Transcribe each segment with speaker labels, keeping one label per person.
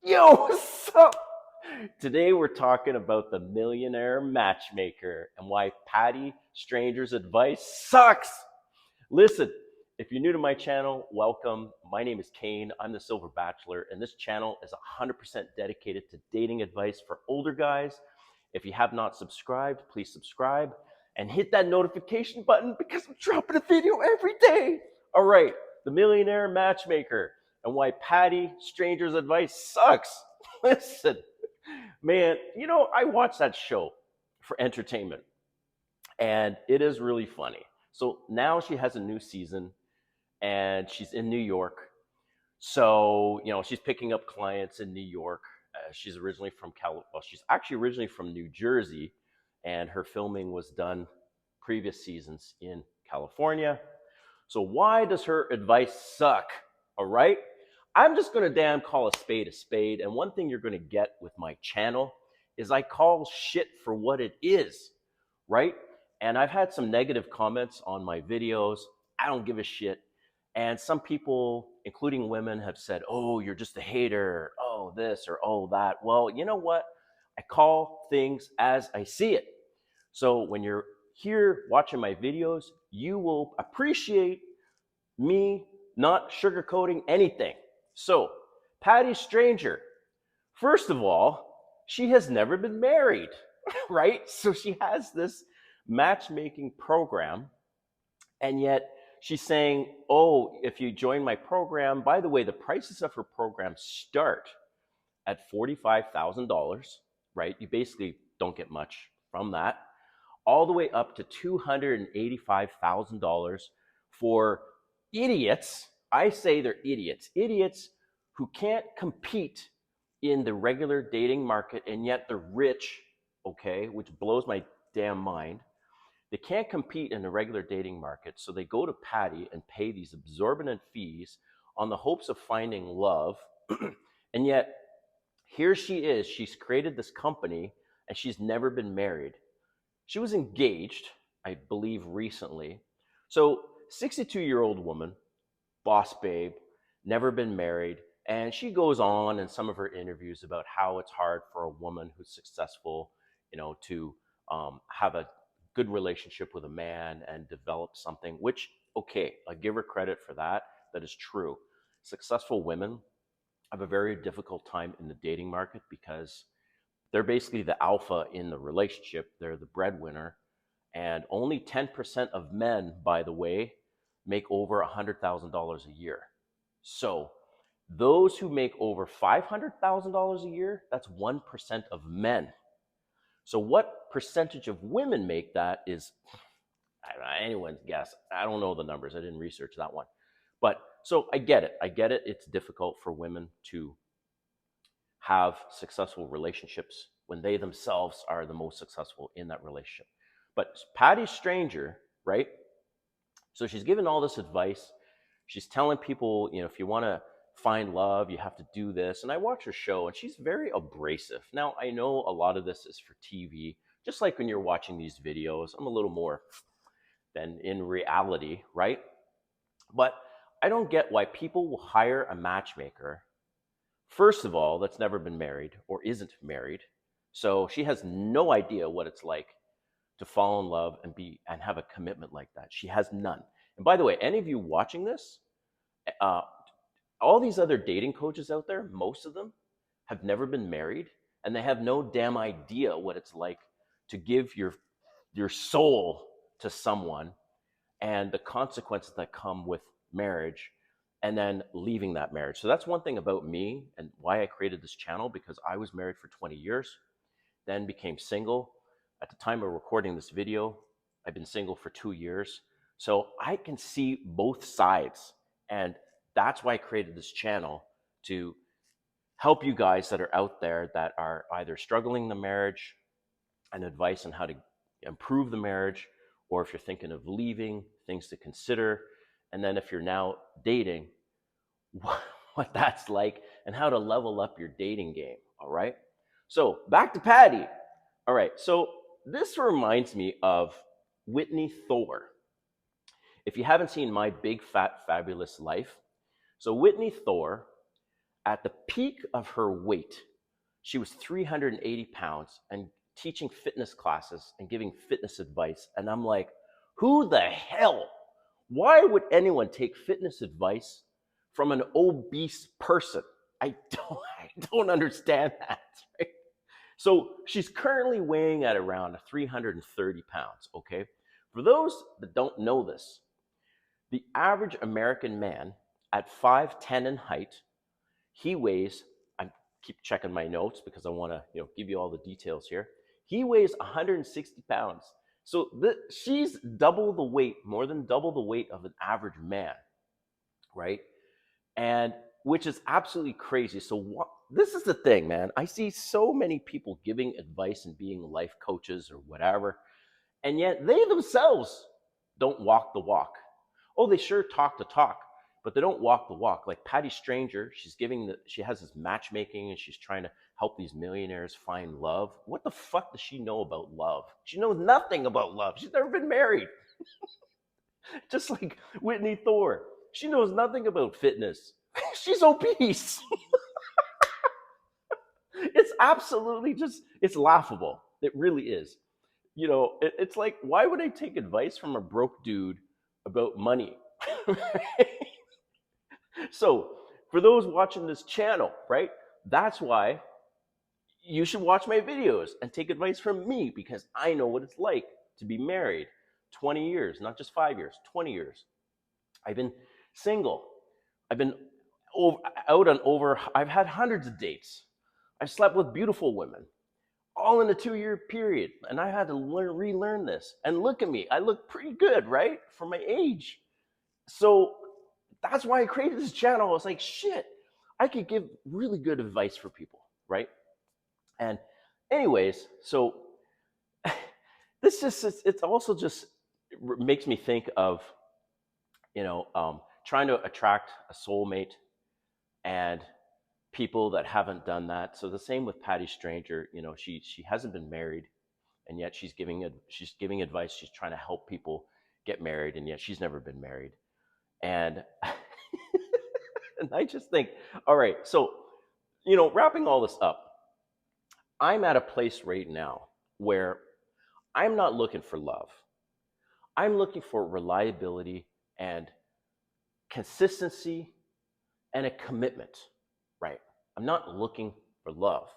Speaker 1: Yo, what's up? Today we're talking about the Millionaire Matchmaker and why Patti Stranger's advice sucks. Listen, if you're new to my channel, welcome. My name is Kane. I'm the Silver Bachelor, and this channel is 100% dedicated to dating advice for older guys. If you have not subscribed, please subscribe and hit that notification button because I'm dropping a video every day. All right, the Millionaire Matchmaker and why Patti Stranger's advice sucks. Listen, man, I watch that show for entertainment, and it is really funny. So now she has a new season, and she's in New York. So, she's picking up clients in New York. She's originally from Well, she's actually originally from New Jersey, and her filming was done previous seasons in California. So why does her advice suck? All right? I'm just going to damn call a spade a spade. And one thing you're going to get with my channel is I call shit for what it is, right? And I've had some negative comments on my videos. I don't give a shit. And some people, including women, have said, oh, you're just a hater, oh, this or oh, that. Well, you know what? I call things as I see it. So when you're here watching my videos, you will appreciate me not sugarcoating anything. So, Patti Stanger, first of all, she has never been married, right? So she has this matchmaking program, and yet she's saying, oh, if you join my program, by the way, the prices of her program start at $45,000, right? You basically don't get much from that, all the way up to $285,000 for idiots. I say they're idiots who can't compete in the regular dating market, and yet they're rich, okay, which blows my damn mind. They can't compete in the regular dating market, so they go to Patti and pay these exorbitant fees on the hopes of finding love. And yet, here she is. She's created this company, and she's never been married. She was engaged, I believe, recently. So, 62-year-old woman, boss babe, never been married. And she goes on in some of her interviews about how it's hard for a woman who's successful, to have a good relationship with a man and develop something, which, okay, I give her credit for that. That is true. Successful women have a very difficult time in the dating market because they're basically the alpha in the relationship. They're the breadwinner. And only 10% of men, by the way, make over $100,000 a year. So those who make over $500,000 a year, that's 1% of men. So what percentage of women make that is, I don't know, anyone's guess. I don't know the numbers. I didn't research that one. But so I get it. It's difficult for women to have successful relationships when they themselves are the most successful in that relationship. But Patti Stanger, right? So she's given all this advice. She's telling people, if you want to find love, you have to do this. And I watch her show, and she's very abrasive. Now, I know a lot of this is for TV, just like when you're watching these videos. I'm a little more than in reality, right? But I don't get why people will hire a matchmaker, first of all, that's never been married or isn't married. So she has no idea what it's like to fall in love and have a commitment like that. She has none. And by the way, any of you watching this, uh, all these other dating coaches out there, most of them have never been married, and they have no damn idea what it's like to give your soul to someone and the consequences that come with marriage and then leaving that marriage. So that's one thing about me and why I created this channel, because I was married for 20 years, then became single. At the time of recording this video, I've been single for 2 years. So I can see both sides. And that's why I created this channel, to help you guys that are out there that are either struggling in the marriage and advice on how to improve the marriage, or if you're thinking of leaving, things to consider. And then if you're now dating, what that's like and how to level up your dating game. All right. So back to Patti. All right. So this reminds me of Whitney Thore. If you haven't seen My Big Fat Fabulous Life, so Whitney Thore At the peak of her weight, she was 380 pounds and teaching fitness classes and giving fitness advice. And I'm like, who the hell? Why would anyone take fitness advice from an obese person? I don't understand that. Right? So she's currently weighing at around 330 pounds. Okay. For those that don't know this, the average American man at 5'10" in height, he weighs, I keep checking my notes because I want to, give you all the details here. He weighs 160 pounds. So she's double the weight, more than double the weight of an average man, right? And which is absolutely crazy. So this is the thing, man. I see so many people giving advice and being life coaches or whatever, and yet they themselves don't walk the walk. Oh, they sure talk the talk, but they don't walk the walk. Like Patti Stanger, she has this matchmaking and she's trying to help these millionaires find love. What the fuck does she know about love? She knows nothing about love. She's never been married. Just like Whitney Thore. She knows nothing about fitness. She's obese. It's absolutely it's laughable. It really is. It's like, why would I take advice from a broke dude about money? So, for those watching this channel, right, that's why you should watch my videos and take advice from me, because I know what it's like to be married 20 years, not just 5 years, 20 years. I've been single. I've been I've had hundreds of dates. I've slept with beautiful women, all in a 2-year period. And I had to relearn this. And look at me. I look pretty good, right? For my age. So that's why I created this channel. I was like, shit, I could give really good advice for people, right? And anyways, so it's also just makes me think of, trying to attract a soulmate and people that haven't done that. So the same with Patti Stanger. She hasn't been married, and yet she's giving advice. She's trying to help people get married, and yet she's never been married. And and I just think, all right, so wrapping all this up, I'm at a place right now where I'm not looking for love. I'm looking for reliability and consistency and a commitment, right? I'm not looking for love.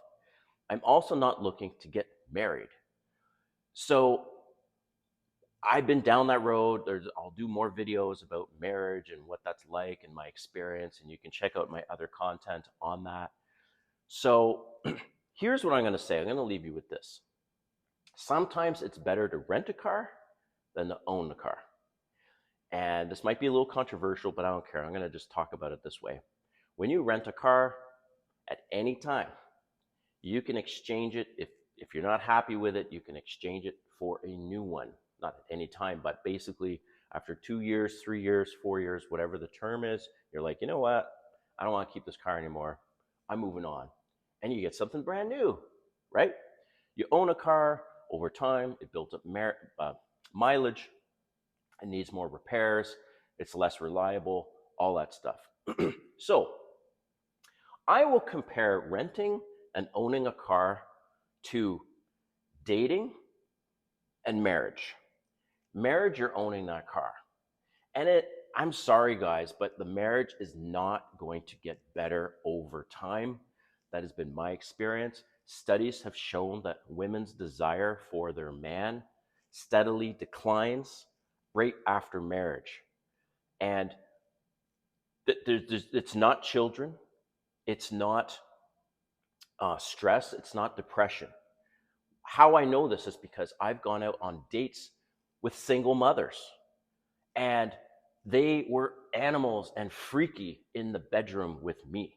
Speaker 1: I'm also not looking to get married. So I've been down that road. I'll do more videos about marriage and what that's like and my experience, and you can check out my other content on that. So here's what I'm going to say. I'm going to leave you with this. Sometimes it's better to rent a car than to own a car. And this might be a little controversial, but I don't care. I'm going to just talk about it this way. When you rent a car, at any time, you can exchange it. If you're not happy with it, you can exchange it for a new one. Not at any time, but basically after 2 years, 3 years, 4 years, whatever the term is, you're like, you know what? I don't want to keep this car anymore. I'm moving on. And you get something brand new, right? You own a car over time. It builds up mileage. It needs more repairs. It's less reliable, all that stuff. So I will compare renting and owning a car to dating and marriage. Marriage, you're owning that car. And I'm sorry, guys, but the marriage is not going to get better over time. That has been my experience. Studies have shown that women's desire for their man steadily declines right after marriage. And it's not children. It's not stress. It's not depression. How I know this is because I've gone out on dates with single mothers, and they were animals and freaky in the bedroom with me.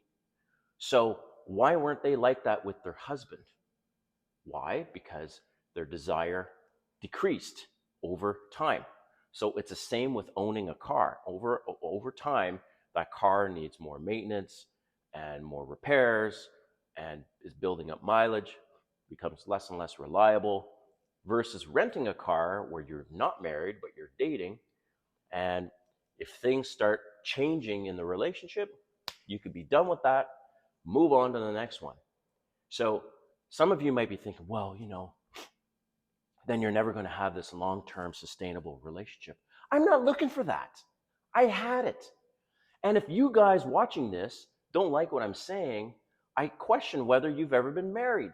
Speaker 1: So why weren't they like that with their husband? Why? Because their desire decreased over time. So it's the same with owning a car. Over time, that car needs more maintenance and more repairs and is building up mileage, becomes less and less reliable, versus renting a car where you're not married, but you're dating. And if things start changing in the relationship, you could be done with that move on to the next one. So some of you might be thinking, well, then you're never going to have this long-term sustainable relationship. I'm not looking for that. I had it. And if you guys watching this don't like what I'm saying, I question whether you've ever been married.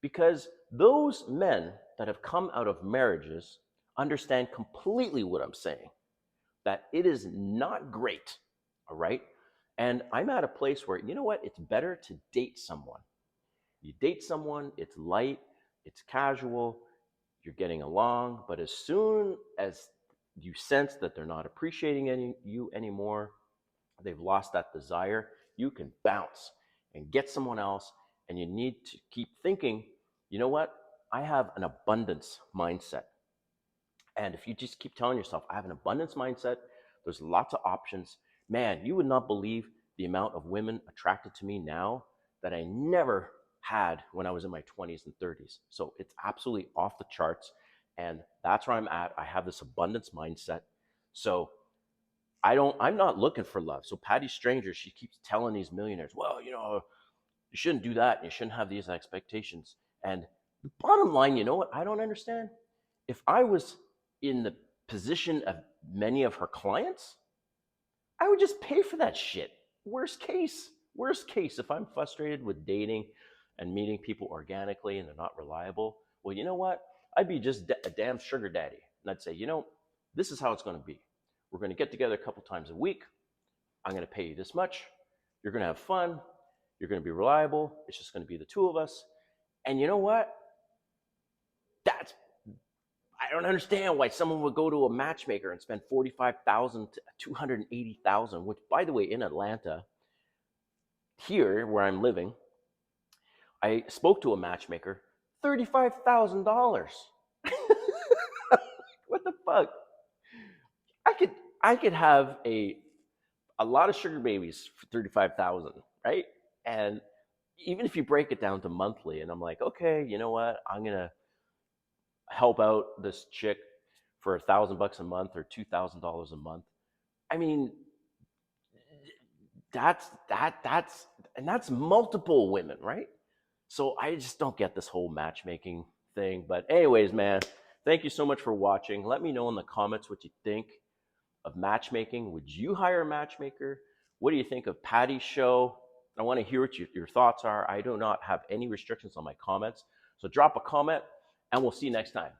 Speaker 1: Because those men that have come out of marriages understand completely what I'm saying, that it is not great, all right? And I'm at a place where, you know what? It's better to date someone. You date someone, it's light, it's casual, you're getting along, but as soon as you sense that they're not appreciating you anymore, they've lost that desire, you can bounce and get someone else. And you need to keep thinking, you know what? I have an abundance mindset. And if you just keep telling yourself, I have an abundance mindset, there's lots of options. Man, you would not believe the amount of women attracted to me now that I never had when I was in my 20s and 30s. So it's absolutely off the charts. And that's where I'm at. I have this abundance mindset. So I'm not looking for love. So Patti Stanger, she keeps telling these millionaires, well, you shouldn't do that. And you shouldn't have these expectations. And the bottom line, you know what I don't understand? If I was in the position of many of her clients, I would just pay for that shit. Worst case, if I'm frustrated with dating and meeting people organically and they're not reliable, well, you know what? I'd be just a damn sugar daddy. And I'd say, this is how it's going to be. We're going to get together a couple times a week. I'm going to pay you this much. You're going to have fun. You're going to be reliable. It's just going to be the two of us. And you know what? I don't understand why someone would go to a matchmaker and spend $45,000 to $280,000, which, by the way, in Atlanta, here where I'm living, I spoke to a matchmaker, $35,000. What the fuck? I could have a lot of sugar babies for 35,000, right? And even if you break it down to monthly, and I'm like, okay, you know what? I'm gonna help out this chick for $1,000 a month or $2,000 a month. I mean, that's multiple women, right? So I just don't get this whole matchmaking thing. But anyways, man, thank you so much for watching. Let me know in the comments what you think of matchmaking. Would you hire a matchmaker? What do you think of Patti's show? I want to hear what your thoughts are. I do not have any restrictions on my comments. So drop a comment and we'll see you next time.